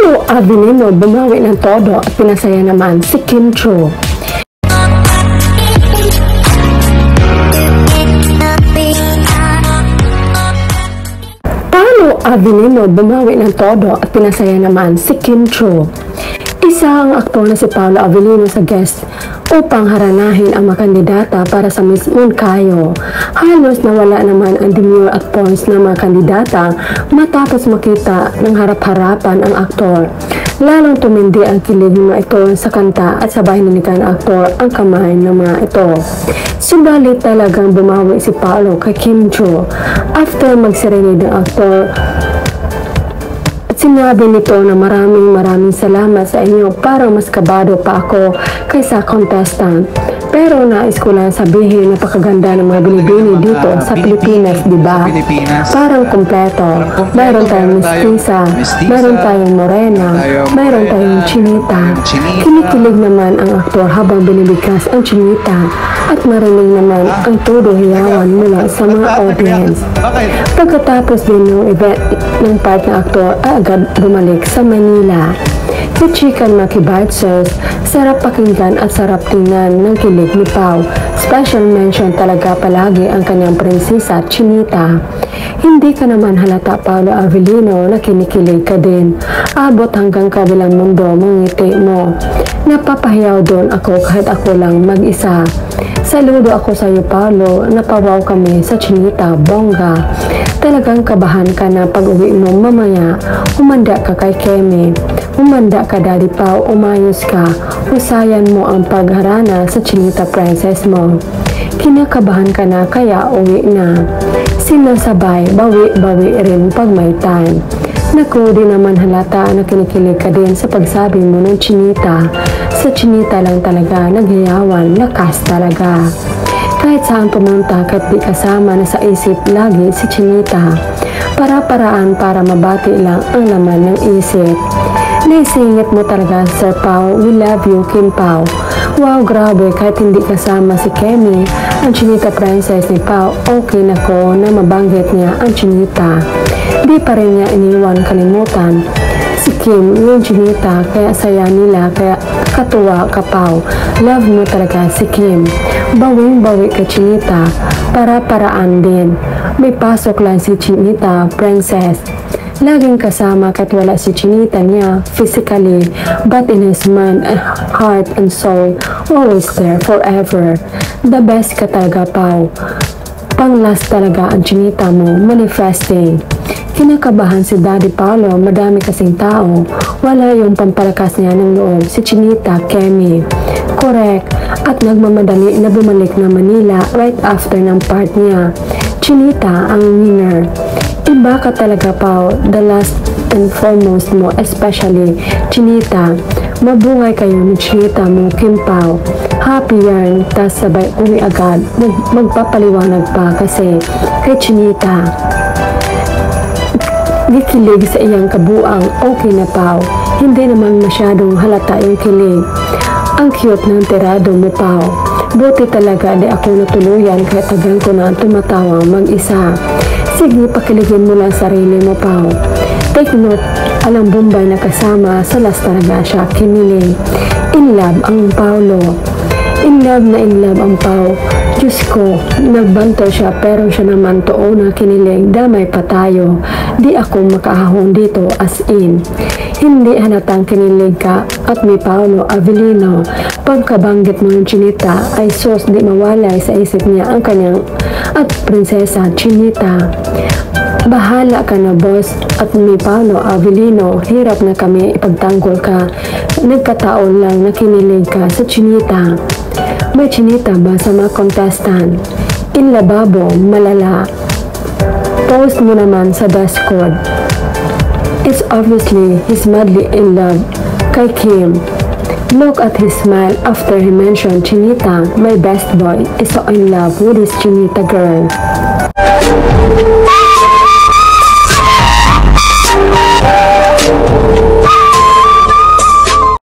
Paolo Avellino bumawi ng todo at pinasaya naman si Kim Chiu. Paolo Avellino bumawi ng todo at pinasaya naman si Kim Chiu. Isa ang aktor na si Paolo Avellino sa guest upang haranahin ang mga kandidata para sa Miss Moncayo. Halos nawala naman ang demure at poise ng mga kandidata matapos makita ng harap-harapan ang aktor. Lalong tumindi ang kilig ng mga ito sa kanta at sabay nanikan ng aktor ang kamay ng mga ito. Subalit talagang bumawi si Paolo kay Kim Chiu after magserenade ng aktor. Sinabi nito na maraming salamat sa inyo, parang mas kabado pa ako kaysa contestant. Pero nais ko lang sabihin, napakaganda ng mga binibini dito sa Pilipinas, di ba? Parang kompleto. Mayroon tayong mestiza, mayroon tayong morena, mayroon tayong chinita. Kinikilig naman ang aktor habang binibigkas ang chinita at marinig naman ang todo hiyawan mula sa mga audience. Pagkatapos din ng event ng part na aktor ay agad bumalik sa Manila. Si Chican Makibites, sarap pakinggan at sarap tingnan ng kilig ni Pao. Special mention talaga palagi ang kanyang prinsesa Chinita. Hindi ka naman halata, Paolo Avellino, na kinikilig ka din. Abot hanggang kabilang mundo mong ngiti mo. Napapahiyaw doon ako kahit ako lang mag-isa. Saludo ako sa iyo, Paolo. Napawaw kami sa Chinita, bongga. Talagang kabahan ka na pag-uwi mo mamaya. Humanda ka kay Kemi. Humanda ka, Daddy Pao. Umayos ka. Husayan mo ang pagharana sa Chinita Princess mo. Kinakabahan ka na kaya uwi na. Sinasabay, bawi-bawi rin pag may time. Naku, di naman halata na kinikilig ka din sa pagsabi mo ng Chinita. Sa Chinita lang talaga, naghiyawan, lakas talaga. Kahit saan pumunta, kahit di kasama na sa isip lagi si Chinita. Para-paraan para mabati lang ang laman ng isip. Naisingit mo talaga, Sir Pao. We love you, Kim Pao. Wow, grabe, kahit hindi kasama si Kemi, ang Chinita Princess ni Pao, okay na ko na mabanggit niya ang Chinita. Di pa rin niya iniwan kalimutan si Kim, yung Chinita, kaya saya nila, kaya katuwa ka, Pao. Love mo talaga si Kim. Bawing-bawi ka, Chinita. Para-paraan din. May pasok lang si Chinita Princess. Laging kasama kahit wala si Chinita niya physically, but in his mind, heart, and soul, always there, forever. The best ka talaga, Pao. Pang-last talaga ang Chinita mo, manifesting. Kinakabahan si Daddy Paolo, madami kasing tao. Wala yung pampalakas niya ng loob, si Chinita, Kemi. Correct. At nagmamadali na bumalik na Manila right after ng part niya. Chinita ang winner. Iba ka talaga, Pao. The last and foremost mo, especially Chinita. Mabungay kayo ni Chinita mo, Kim Pao. Happy yarn, tas sabay uwi agad. Magpapaliwanag pa kasi kay Chinita. Gikilig sa iyang kabuang, okay na, Pao. Hindi naman masyadong halata yung kilig. Ang cute ng tirado mo, Pao. Buti talaga di ako natuluyan kaya tagal ko na tumatawang mag-isa. Sige, pakiligin mo lang sarili mo, Pao. Take note, alang Bombay na kasama sa last talaga siya kinilig. In love ang Paolo. In love ang Pao. Diyos ko, nagbanto siya pero siya naman too na kinilig. Damay pa tayo. Di ako makahahon dito as in. Hindi halatang kinilig ka at may Paolo Avellino. Pagkabanggit mo ng Chinita ay sos di mawalay sa isip niya ang kanyang at prinsesa Chinita. Bahala ka na, boss, at may Paolo Avellino. Hirap na kami ipagtanggol ka. Nagkataon lang na kinilig ka sa Chinita. May Chinita ba sa mga contestant? In lababo, malala. Post mo naman sa Discord. It's obviously he's madly in love kay Kim. Look at his smile after he mentioned Chinita. My best boy is so in love with his Chinita girl.